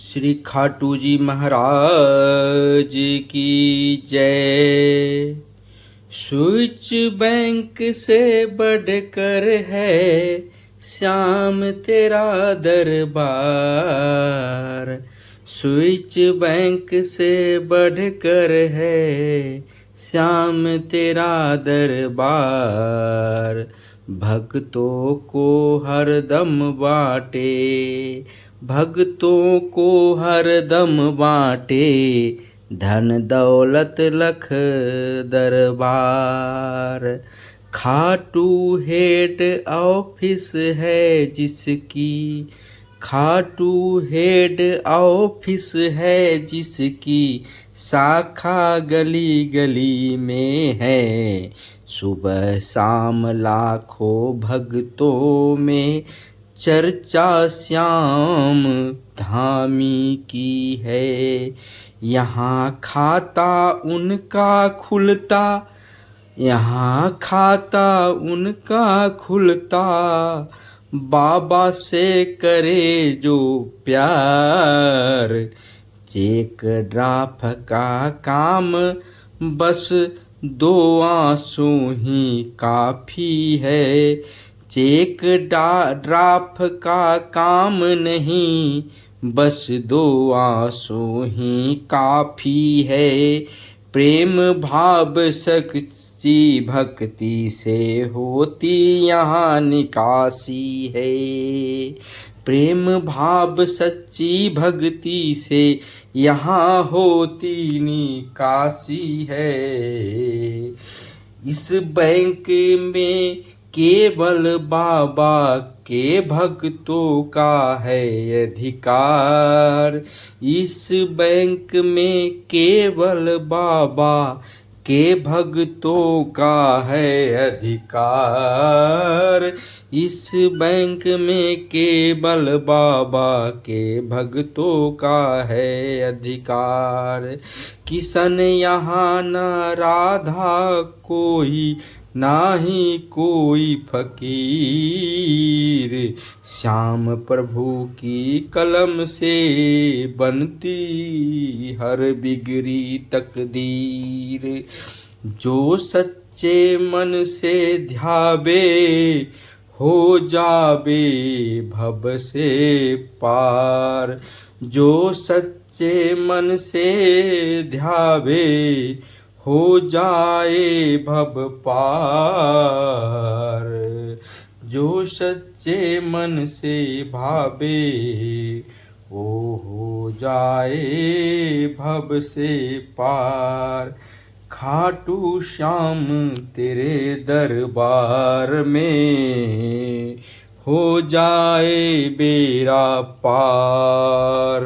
श्री खाटू जी महाराज की जय। Switch bank से बढ़कर है श्याम तेरा दरबार। स्विच बैंक से बढ़कर है श्याम तेरा दरबार। भक्तों को हरदम बाटे, भक्तों को हरदम बाटे, धन दौलत लख दरबार। खाटू हेड ऑफिस है जिसकी, खाटू हेड ऑफिस है जिसकी, शाखा गली गली में है। सुबह शाम लाखों भक्तों में चर्चा श्याम धामी की है। यहाँ खाता उनका खुलता, यहाँ खाता उनका खुलता, बाबा से करे जो प्यार। चेक ड्राफ्ट का काम बस दो आंसू ही काफी है। चेक ड्राफ्ट का काम नहीं, बस दो आंसू ही काफी है। प्रेम भाव सच्ची भक्ति से होती यहाँ निकासी है। प्रेम भाव सच्ची भक्ति से यहाँ होती निकासी है। इस बैंक में केवल बाबा के भक्तों का है अधिकार। इस बैंक में केवल बाबा के भक्तों का है अधिकार। इस बैंक में केवल बाबा के भक्तों का है अधिकार। किशन यहाँ न राधा कोई, ना ही कोई फकीर। श्याम प्रभु की कलम से बनती हर बिगड़ी तकदीर। जो सच्चे मन से ध्यावे हो जावे भव से पार। जो सच्चे मन से ध्यावे हो जाए भव पार। जो सच्चे मन से भावे वो हो जाए भव से पार। खाटू श्याम तेरे दरबार में हो जाए बेड़ा पार।